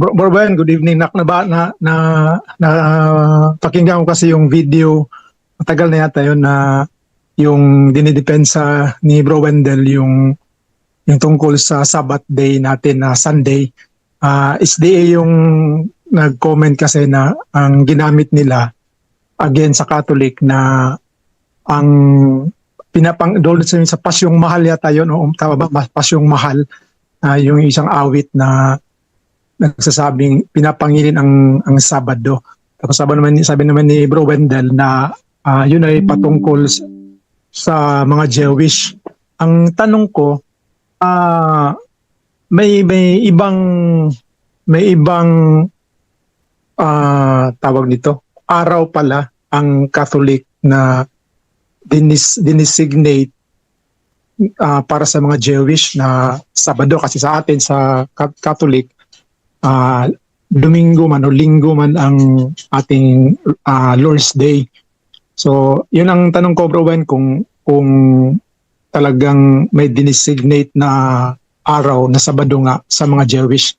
Bro Brian, good evening. Pakinggan ko kasi yung video. Matagal na yata yun na yung dinidepensa ni Bro Wendell yung tungkol sa Sabbath day natin na Sunday. SDA yung nag-comment kasi na ang ginamit nila again sa Catholic na ang doon sa Pasyong Mahal yata yun, o tama ba? Pasyong Mahal, yung isang awit na nagsasabing pinapangilin ang Sabado. Tapos sabi naman ni Bro Wendell na yun ay patungkol sa mga Jewish. Ang tanong ko, may ibang tawag nito, araw pala ang Catholic na dinesignate para sa mga Jewish na Sabado, kasi sa atin sa Catholic Domingo man o Linggo man ang ating Lord's Day. So, yun ang tanong ko, Bro Ben, kung talagang may dinesignate na araw na Sabado nga sa mga Jewish.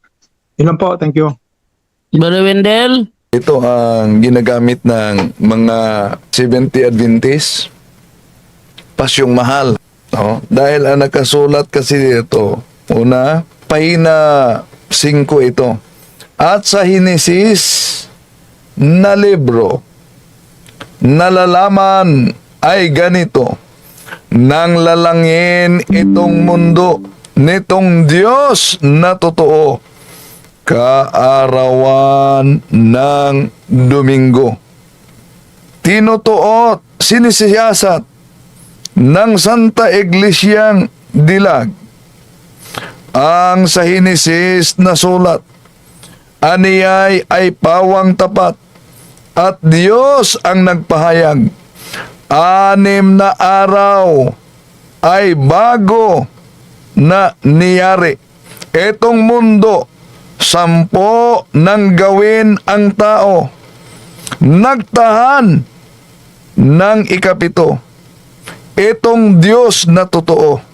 Yun lang po, thank you. Brother Wendell? Ito ang ginagamit ng mga Seventh Adventist, Pasyong Mahal. No? Dahil ang nakasulat kasi dito, una, pahina 5 ito. At sa Henesis na libro, nalalaman ay ganito, nang lalangin itong mundo nitong Diyos na totoo, kaarawan ng Domingo. Tinutuot, sinisiyasat ng Santa Iglesiang Dilag ang sa Henesis na sulat, aniyay ay pawang tapat at Diyos ang nagpahayag. 6 na araw ay bago na niyari itong mundo, 10 nang gawin ang tao, nagtahan ng 7 itong Diyos na totoo.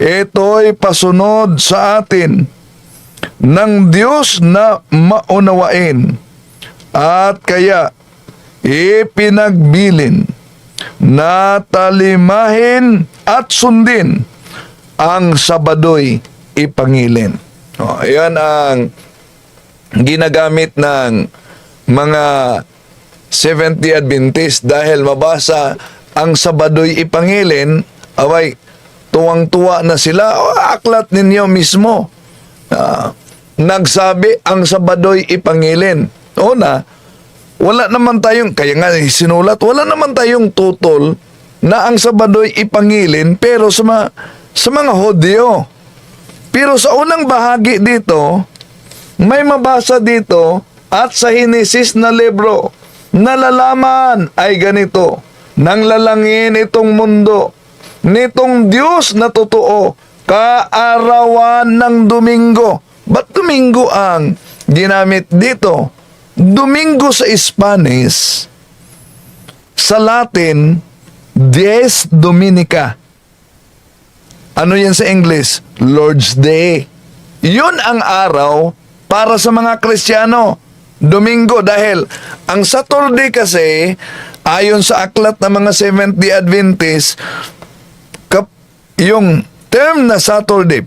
Ito'y pasunod sa atin ng Diyos na maunawain, at kaya ipinagbilin na talimahin at sundin ang Sabado'y ipangilin. Ayan ang ginagamit ng mga Seventh Adventist dahil mabasa ang Sabado'y ipangilin, away, tuwang-tuwa na sila. Aklat ninyo mismo nagsabi ang Sabado'y ipangilin. Una, wala naman tayong, kaya nga sinulat, wala naman tayong tutol na ang Sabado'y ipangilin pero sa mga Hudyo. Pero sa unang bahagi dito, may mabasa dito, at sa Henesis na libro, nalalaman ay ganito, nang lalangin itong mundo nitong Diyos na totoo, kaarawan ng Domingo. Ba't Domingo ang ginamit dito? Domingo sa Spanish, sa Latin, Dies Dominica. Ano yan sa English? Lord's Day. Yun ang araw para sa mga Kristiyano, Domingo, dahil ang Saturday kasi, ayon sa aklat ng mga Seventh-day Adventist, yung term na Saturday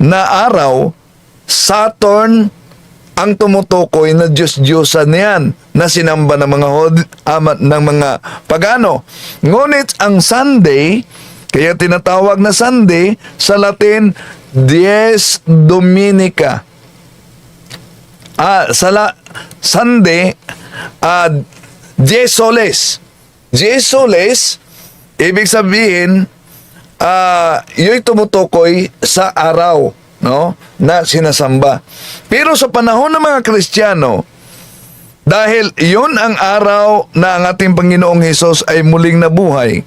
na araw, Saturn ang tumutukoy na Diyos-Diyosan niyan na sinamba ng mga pagano. Ngunit ang Sunday, kaya tinatawag na Sunday, sa Latin, Dies Dominica. Sunday, Dies Soles. Dies Soles, ibig sabihin, yo'y tumutukoy sa araw, no, na sinasamba. Pero sa panahon ng mga Kristiyano, dahil yun ang araw na ang ating Panginoong Hesus ay muling nabuhay,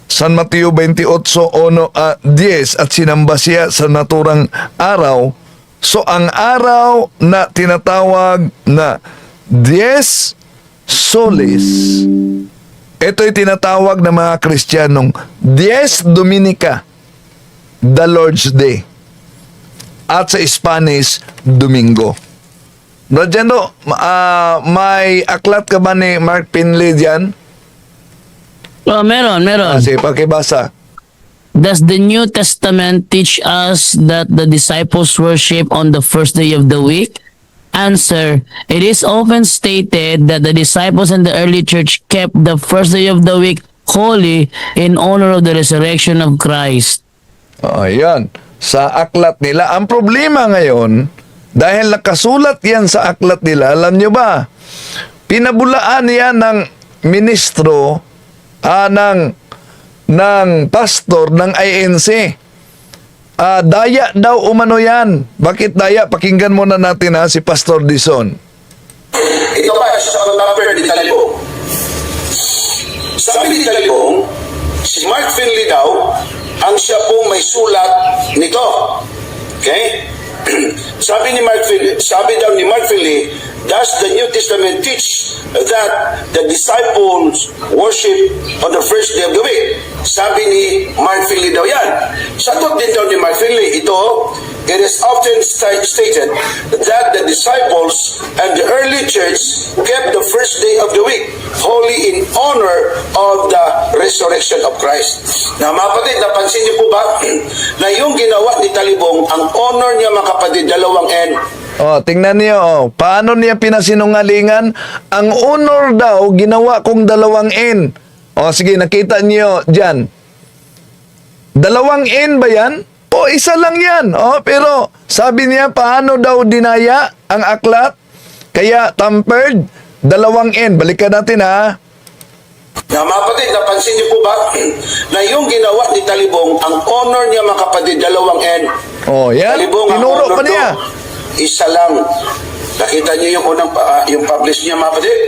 San Mateo 28:10 at sinamba siya sa naturang araw. So ang araw na tinatawag na Dies Solis, ito'y tinatawag ng mga Kristiyanong Dies Dominica, the Lord's Day. At sa Spanish, Domingo. Brajendo, may aklat ka ba ni Mark Pinley dyan? Oh, meron. Sige, pakibasa. Does the New Testament teach us that the disciples worship on the first day of the week? Answer: it is often stated that the disciples in the early church kept the first day of the week holy in honor of the resurrection of Christ. Ayan. Sa aklat nila. Ang problema ngayon, dahil nakasulat yan sa aklat nila, alam nyo ba, pinabulaan yan ng ministro, ng pastor ng INC. Daya daw umano yan. Bakit daya? Pakinggan muna natin si Pastor Dison. Ito pa sa number ni Talibong. Sabi ni Talibong, si Mark Finley daw ang siya pong may sulat nito. Okay? Sabi daw ni Mark Finley, does the New Testament teach that the disciples worship on the first day of the week? Sabi ni Mark Finley daw yan. Sagot din daw ni Mark Finley, it is often stated that the disciples and the early church kept the first day of the week holy in honor of the resurrection of Christ. Na mga kapatid, napansin niyo po ba na yung ginawa ni Talibong, ang honor niya mga kapatid, dalawang N. Tingnan niyo, paano niya pinasinungalingan? Ang honor daw, ginawa kong dalawang N. Sige, nakita niyo dyan. Dalawang N ba yan? Isa lang yan. Pero sabi niya, paano daw dinaya ang aklat? Kaya tampered, dalawang N. Balikan natin Na mga kapatid, napansin niyo po ba na yung ginawa ni Talibong, ang honor niya mga kapatid, dalawang N. Yan. Talibong, ang Tinuro honor pa niya. Isa lang. Nakita niyo yung unang, yung publish niya mga kapatid?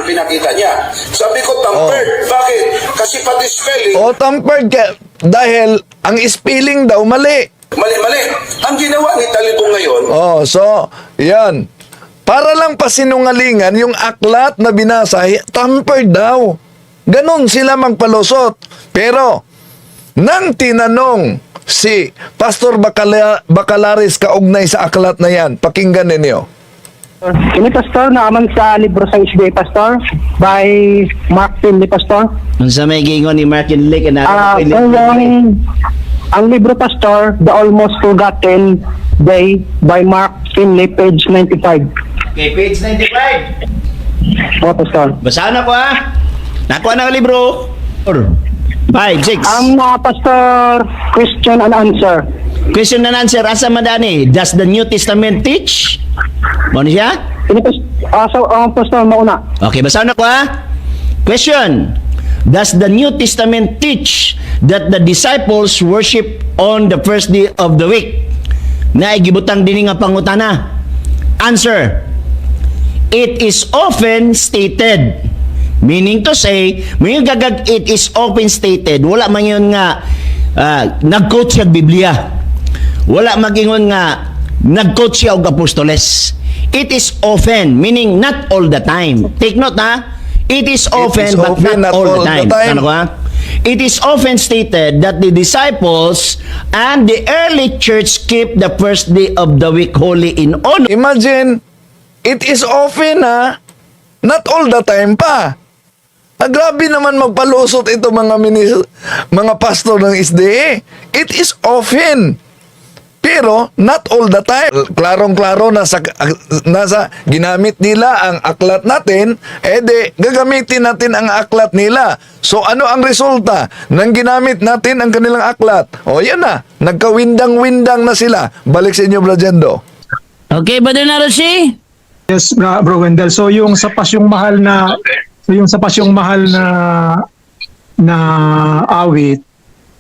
Pinakita niya. Sabi ko, tampered. Bakit? Kasi pati spelling. Tampered dahil ang spelling daw mali. Mali. Ang ginawa ni Talibong ngayon, Yan. Para lang pasinungalingan yung aklat na binasa, tampered daw. Ganon sila magpalusot. Pero, nang tinanong si Pastor Bacalaris kaugnay sa aklat na yan, pakinggan ninyo. Ini pastor naaman sa libro sa SDA pastor by Mark Finley pastor. Unsa may gingon ni Mark Finley Ang libro pastor, The Almost Forgotten Day by Mark Finley, page 95. Okay, page 95. Pastor. Basahan ako Nakuha na ang libro. 5, 6. Pastor, question and answer. Question and answer. Asa madani? Does the New Testament teach? Ano siya? Ini pastor mauna. Okay, basahan ako Question. Does the New Testament teach that the disciples worship on the first day of the week? Naigibutang din nga pangutana. Answer. It is often stated. Meaning to say, may gagag it is often stated. Wala man yun nga nag-quote siya Biblia. Wala magingon nga nag-quote siya og apostoles. It is often, meaning not all the time. Take note It is often, but not all the time. Ano ko It is often stated that the disciples and the early church keep the first day of the week holy in honor. Imagine, it is often not all the time pa. Grabe naman magpalusot ito mga pastor ng SDA. It is often. Pero not all the time. Klarong-klaro nasa ginamit nila ang aklat natin, gagamitin natin ang aklat nila. So ano ang resulta nang ginamit natin ang kanilang aklat? Yan na. Nagkawindang-windang na sila. Balik sa inyo, Brajendo. Okay, Brother Naroshi? Yes, Bro Wendell. So yung sa pasyong mahal na awit,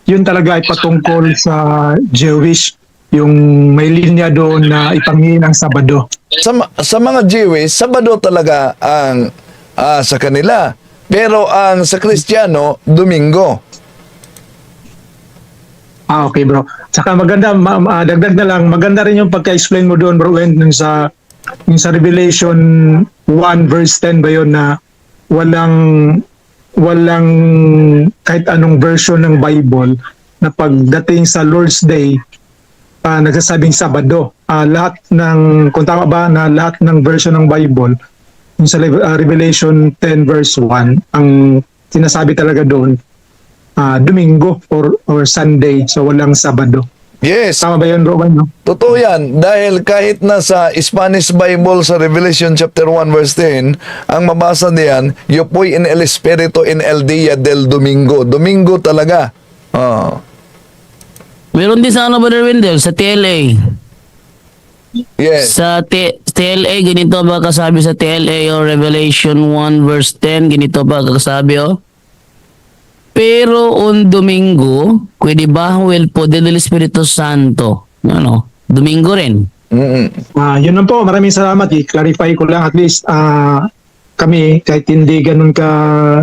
yun talaga ay patungkol sa Jewish, yung may linya doon na ipangingin ang Sabado. Sa mga Jewish, Sabado talaga ang sa kanila. Pero ang sa Kristiyano, Domingo. Okay, bro. Saka maganda, dagdag na lang, maganda rin yung pagka-explain mo doon, bro, yung sa Revelation 1 verse 10 ba yun, na walang kahit anong version ng Bible na pagdating sa Lord's Day, nagsasabing Sabado. lahat ng, kung tama ba, na lahat ng version ng Bible, yung sa Revelation 10 verse 1, ang sinasabi talaga doon, Domingo or Sunday, so walang Sabado. Yes. Tama ba yun, Rowan? No? Totoo yan. Dahil kahit na sa Spanish Bible sa Revelation chapter 1 verse 10, ang mabasa diyan, yo poy en el espíritu en el día del domingo. Domingo talaga. Meron din sa ano, Brother Wendell, sa TLA. Yes. Sa TLA, ganito ba kasabi sa TLA o Revelation 1 verse 10, ganito ba kasabi o? Pero un Domingo, pwede ba will po del Espiritu Santo? Ano? Domingo rin. Yun lang po, maraming salamat. I-clarify ko lang at least kami, kahit hindi ganun ka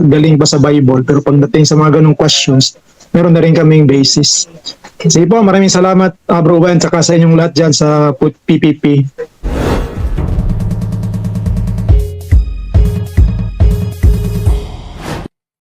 galing pa sa Bible, pero pagdating sa mga ganung questions, meron na rin kaming basis. Sige po, maraming salamat Bro Wen, tsaka sa inyong lahat dyan sa PPP.